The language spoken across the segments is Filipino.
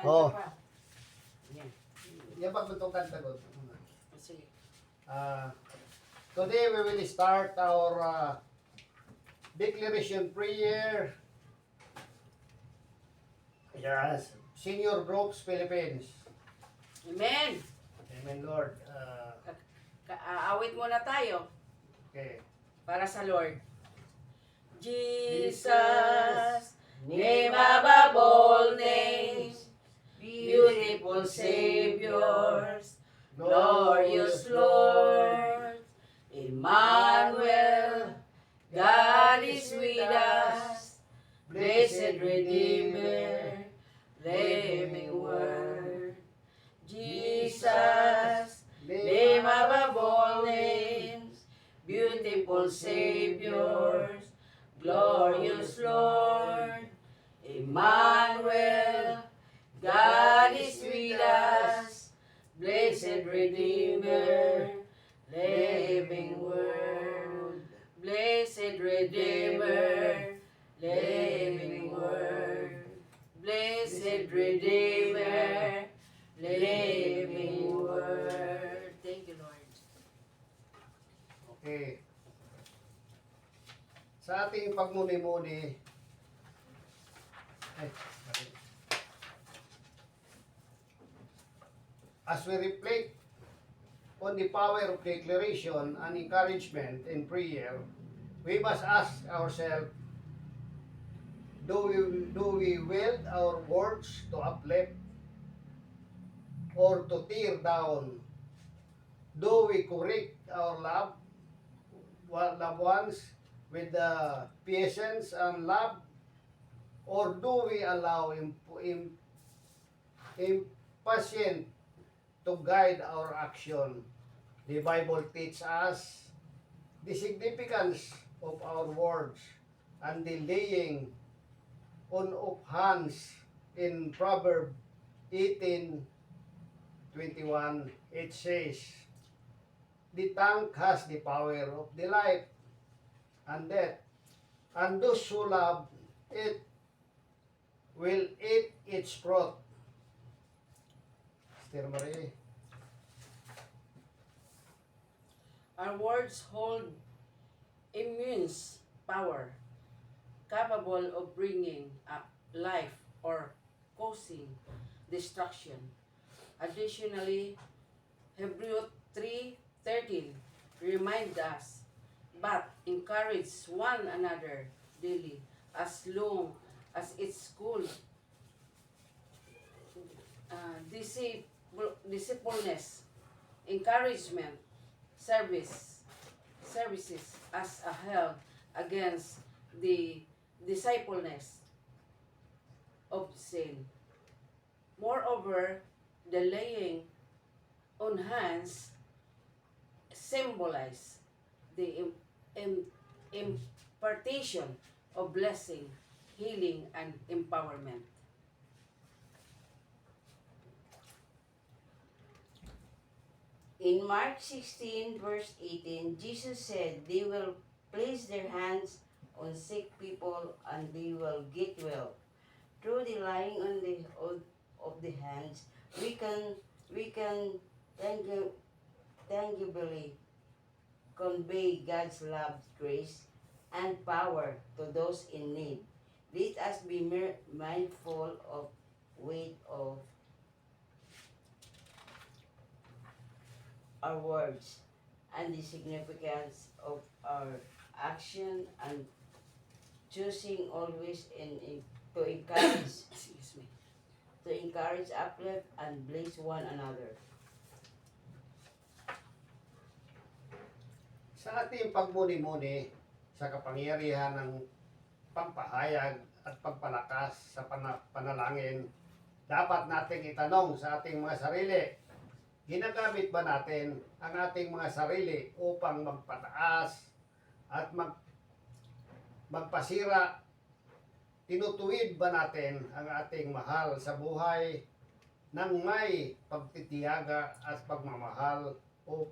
Oh. pa. Yan. Yan ba itong kantagod? Sige. Today we will start our declaration prayer. Yes. Senior Groups Philippines. Amen. Amen, Lord. Awit muna tayo Okay. para sa Lord. Jesus, name above all names, beautiful Saviors, glorious Lord, Emmanuel, God is with us, blessed Redeemer, living Word. Jesus, name above all names, beautiful Saviors, glorious Lord, Emmanuel, God is with us, blessed Redeemer, living Word. Blessed Redeemer, living Word. Blessed Redeemer, living Word. Thank you, Lord. Okay. Sa ating pagmuni-muni, as we reflect on the power of declaration and encouragement in prayer, we must ask ourselves, do we wield our words to uplift or to tear down? Do we correct our loved ones with the patience and love, or do we allow impatient to guide our action? The Bible teaches us the significance of our words and the laying on of hands in Proverbs 18:21. It says, the tongue has the power of the life and death, and those who love it will eat its fruit. Sister Marie. Our words hold immense power, capable of bringing up life or causing destruction. Additionally, Hebrews 3:13 reminds us, but encourage one another daily, as long as it's cool. Discipliness, encouragement, services as a help against the discipliness of sin. Moreover, the laying on hands symbolize the impartation of blessing, healing, and empowerment. In Mark 16, verse 18, Jesus said, they will place their hands on sick people and they will get well. Through the laying on of the hands, we can tangibly convey God's love, grace, and power to those in need. Let us be mindful of weight of our words and the significance of our action, and choosing always to encourage uplift and bless one another. Sa ating pagmuni-muni sa kapangyarihan ng pampahayag at pagpalakas sa panalangin, dapat nating itanong sa ating mga sarili, ginagamit ba natin ang ating mga sarili upang magpataas at magpasira? Tinutuwid ba natin ang ating mahal sa buhay ng may pagtitiyaga at pagmamahal, o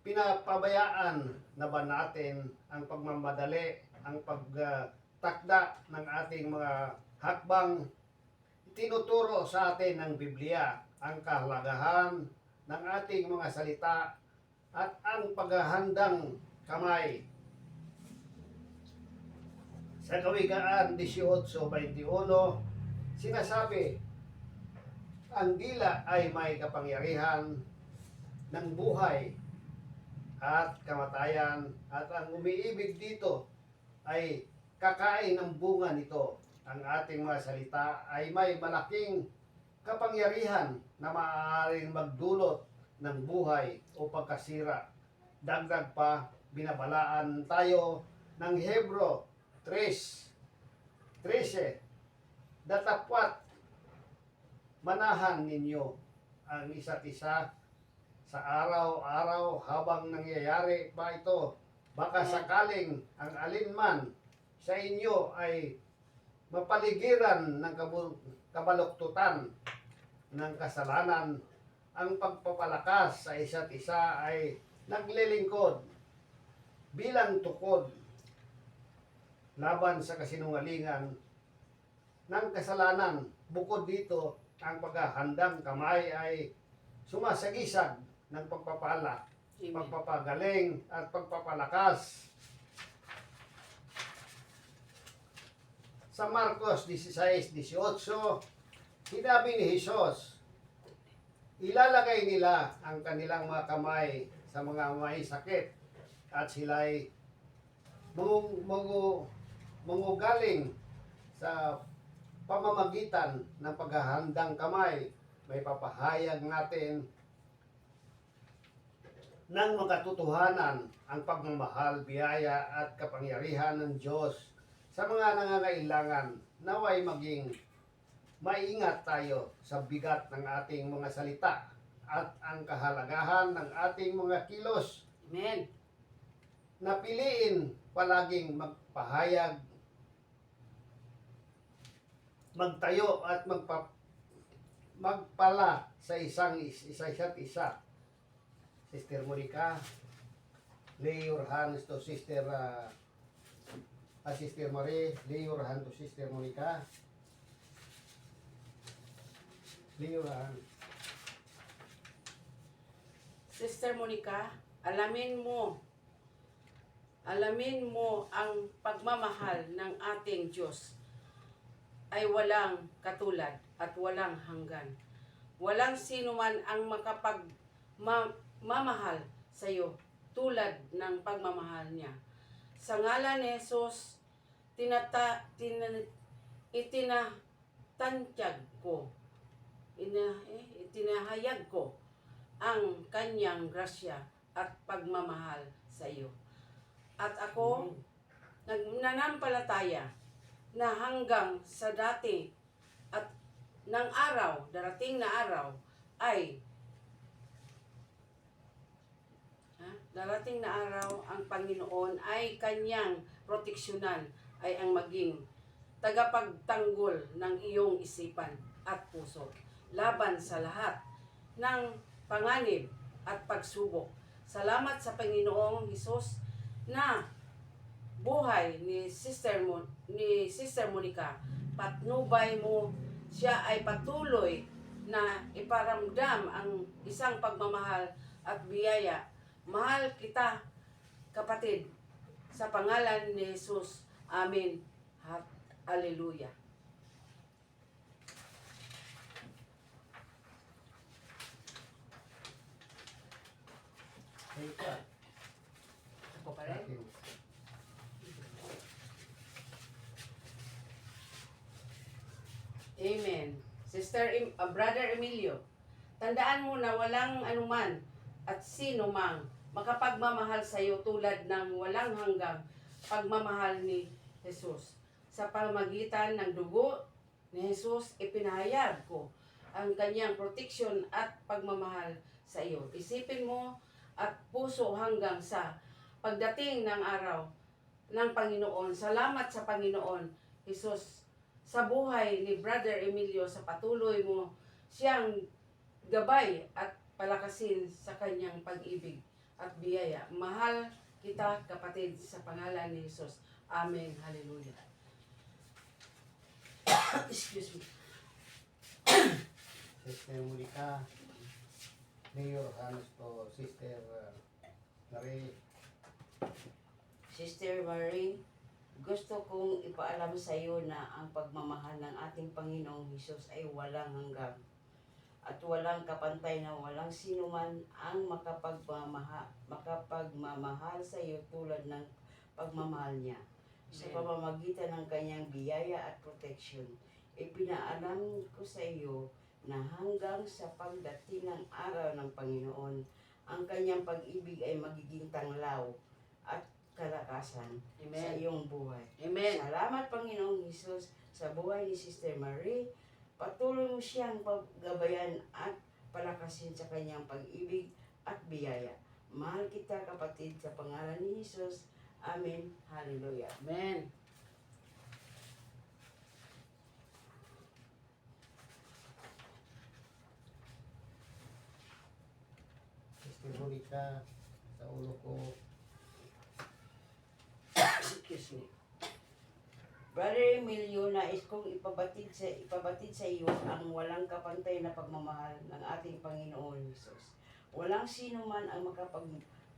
pinapabayaan na ba natin ang pagmamadali, ang pagtakda ng ating mga hakbang? tinuturo sa atin ng Biblia ang kahalagahan ng ating mga salita at ang paghahandang kamay. Sa Kawikaan 18:21, sinasabi, ang dila ay may kapangyarihan ng buhay at kamatayan, at ang umiibig dito ay kakain ng bunga nito. Ang ating mga salita ay may malaking kapangyarihan na maaaring magdulot ng buhay o pagkasira. Dagdag pa, binabalaan tayo ng Hebro 3:13, datapwat manahan ninyo ang isa't isa sa araw-araw habang nangyayari pa ito. Baka sakaling ang alinman sa inyo ay mapaligiran ng kabaluktutan ng kasalanan. Ang pagpapalakas sa isa't isa ay naglilingkod bilang tukod laban sa kasinungalingan ng kasalanan. Bukod dito, ang paghahandang kamay ay sumasagisag ng pagpapala, pagpapagaling at pagpapalakas. Sa Marcos 16:18, sinabi ni Jesus, ilalagay nila ang kanilang mga kamay sa mga may sakit at sila'y mangugaling sa pamamagitan ng paghahandang kamay. May papahayag natin ng makatotohanan ang pagmamahal, biyaya at kapangyarihan ng Diyos sa mga nangangailangan. Naway maging maingat tayo sa bigat ng ating mga salita at ang kahalagahan ng ating mga kilos. Amen. Napiliin palaging magpahayag, magtayo at magpala sa isa't isa. Sister Monica, lay your hands to Sister Sister Marie, lay your hand to Sister Monica. Lay your hand. Sister Monica, alamin mo ang pagmamahal ng ating Diyos ay walang katulad at walang hanggan. Walang sino man ang makapagmamahal sa iyo tulad ng pagmamahal niya. Sa ngalan ni Jesus, itinahayag ko ang kanyang grasya at pagmamahal sa iyo. At ako, nananampalataya na hanggang sa dati at ng darating na araw ay darating na araw ang Panginoon ay kanyang proteksyonan ay ang maging tagapagtanggol ng iyong isipan at puso laban sa lahat ng panganib at pagsubok. Salamat sa Panginoong Hesus na buhay ni Sister Monica. Patnubay mo siya ay patuloy na iparamdam ang isang pagmamahal at biyaya. Mahal kita, kapatid, sa pangalan ni Jesus. Amen. Hallelujah. Ako pa rin? Amen. Brother Emilio, tandaan mo na walang anuman at sino mang makapagmamahal sa iyo tulad ng walang hanggang pagmamahal ni Jesus. Sa pamamagitan ng dugo ni Jesus, ipinahayag ko ang kanyang proteksyon at pagmamahal sa iyo. Isipin mo at puso hanggang sa pagdating ng araw ng Panginoon. Salamat sa Panginoon Jesus sa buhay ni Brother Emilio, sa patuloy mo siyang gabay at palakasin sa kanyang pag-ibig at biyaya. Mahal kita, kapatid, sa pangalan ni Jesus. Amen. Hallelujah. Excuse me. Sister Monica, Mayor Hans to Sister Marie. Sister Marie, gusto kong ipaalam sa iyo na ang pagmamahal ng ating Panginoong Hesus ay walang hanggan at walang kapantay na walang sinuman ang makapagmamahal sa iyo tulad ng pagmamahal niya. Sa pamamagitan ng kanyang biyaya at proteksyon, ipinaalam ko sa iyo na hanggang sa pagdating ng araw ng Panginoon, ang kanyang pag-ibig ay magiging tanglaw at kalakasan sa iyong buhay. Amen. Salamat Panginoong Hesus sa buhay ni Sister Marie. Patuloy mo siyang paggabayan at palakasin sa kanyang pag-ibig at biyaya. Mahal kita kapatid sa pangalan ni Hesus. Amen. Hallelujah. Amen. Sister Monica, sa ulo ko, Excuse me. Brother Emilio, nais kong ipabatid sa iyo ang walang kapantay na pagmamahal ng ating Panginoon Hesus. Walang sino man ang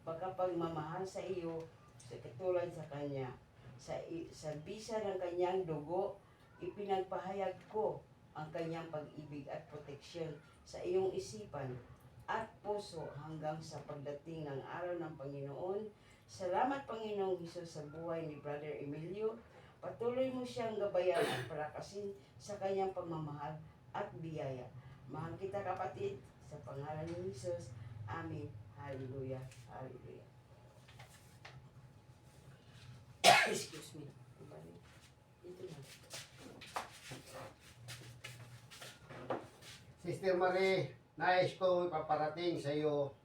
makapagmamahal sa iyo sa katulad sa Kanya. Sa bisa ng Kanyang dugo, ipinagpahayag ko ang Kanyang pag-ibig at proteksyon sa iyong isipan at puso hanggang sa pagdating ng araw ng Panginoon. Salamat Panginoong Hesus sa buhay ni Brother Emilio. Patuloy mo siyang gabayan at palakasin sa kanyang pagmamahal at biyaya. Mahal kita kapatid, sa pangalan ni Jesus. Amen. Hallelujah. Hallelujah. Excuse me. Dito na. Sister Marie, nais ko ipaparating sa iyo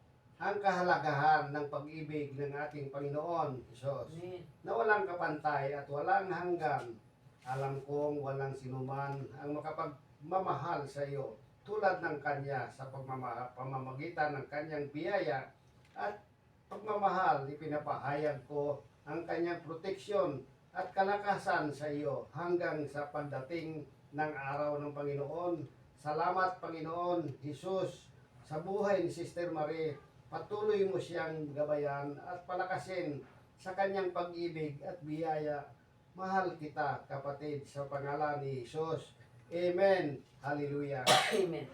ang kahalagahan ng pag-ibig ng ating Panginoon Hesus Amen. na walang kapantay at walang hanggan. Alam kong walang sinuman ang makapagmamahal sa iyo tulad ng Kanya sa pamamagitan ng Kanyang biyaya at pagmamahal. Ipinapahayag ko ang Kanyang proteksyon at kalakasan sa iyo hanggang sa pagdating ng araw ng Panginoon. Salamat Panginoon Hesus sa buhay ni Sister Marie. Patuloy mo siyang gabayan at palakasin sa kanyang pag-ibig at biyaya. Mahal kita, kapatid, sa pangalan ni Jesus. Amen. Hallelujah. Amen.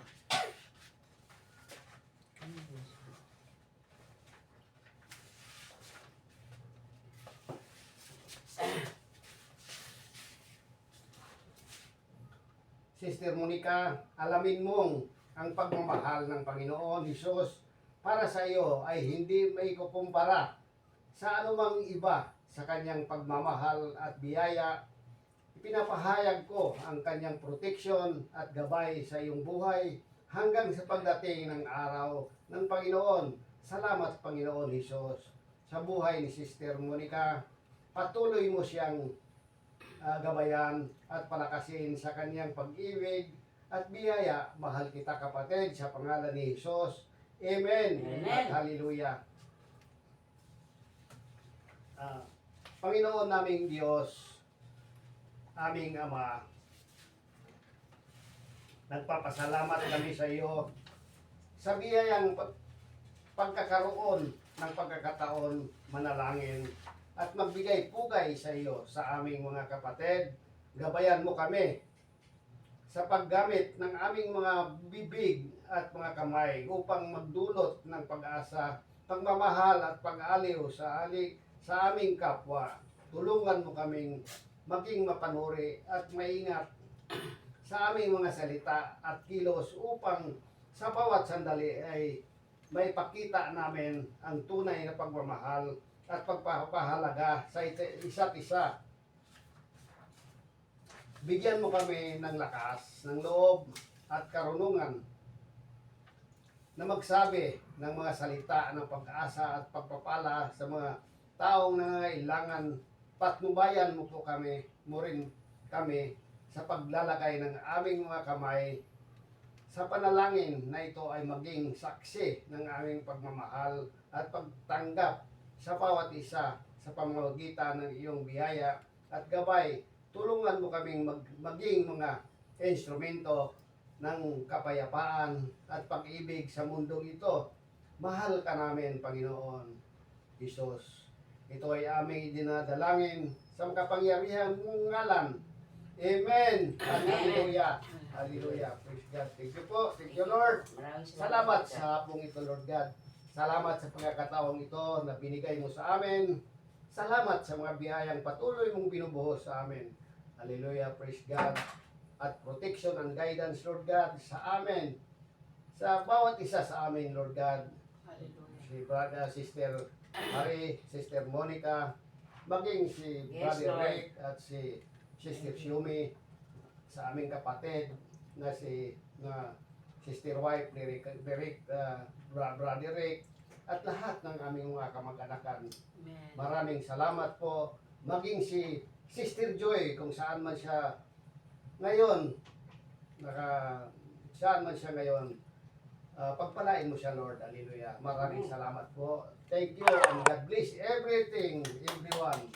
Sister Monica, alamin mong ang pagmamahal ng Panginoon Jesus para sa iyo ay hindi may kukumpara sa anumang iba sa kanyang pagmamahal at biyaya. Ipinapahayag ko ang kanyang proteksyon at gabay sa iyong buhay hanggang sa pagdating ng araw ng Panginoon. Salamat Panginoon Jesus sa buhay ni Sister Monica. Patuloy mo siyang gabayan at palakasin sa kanyang pag-ibig at biyaya. Mahal kita kapatid sa pangalan ni Jesus. Amen. Amen. At hallelujah. Panginoon naming Diyos, aming Ama, nagpapasalamat kami sa iyo sa biyayang pagkakaroon ng pagkakataon manalangin at magbigay pugay sa iyo sa aming mga kapatid. Gabayan mo kami sa paggamit ng aming mga bibig at mga kamay upang magdulot ng pag-asa, pagmamahal at pag-aliw sa aming kapwa. Tulungan mo kaming maging mapanuri at maingat sa aming mga salita at kilos upang sa bawat sandali ay may pakita namin ang tunay na pagmamahal at pagpapahalaga sa isa't isa. Bigyan mo kami ng lakas, ng loob at karunungan na magsabi ng mga salita ng pag-asa at pagpapala sa mga taong nangangailangan. Patnubayan mo po kami, mo rin kami sa paglalagay ng aming mga kamay sa panalangin na ito ay maging saksi ng aming pagmamahal at pagtanggap sa bawat isa sa pamamagitan ng iyong biyaya at gabay. Tulungan mo kaming maging mga instrumento ng kapayapaan at pag-ibig sa mundong ito. Mahal ka namin, Panginoon Jesus. Ito ay aming dinadalangin sa makapangyarihang ngalan. Amen. Hallelujah. Hallelujah. Praise God. Thank you po. Thank you, Lord. Maraming Salamat Lord. sa hapong ito, Lord God. Salamat sa pagkakataong ito na binigay mo sa amin. Salamat sa mga biyayang patuloy mong binubuhos sa amin. Hallelujah. Praise God. At protection and guidance, Lord God, sa amin. Sa bawat isa sa amin, Lord God. Hallelujah. Si Brother, Sister Marie, Sister Monica, maging si Yes, Brother Lord. Rick at si Sister Shumi, sa aming kapatid na Sister Wife ni Rick, Brother Rick, at lahat ng aming mga kamag-anakan. Amen. Maraming salamat po. Maging si Sister Joy, kung saan man siya ngayon, saan man siya ngayon, pagpalain mo siya, Lord. Hallelujah. Maraming salamat po. Thank you and God bless everything, everyone.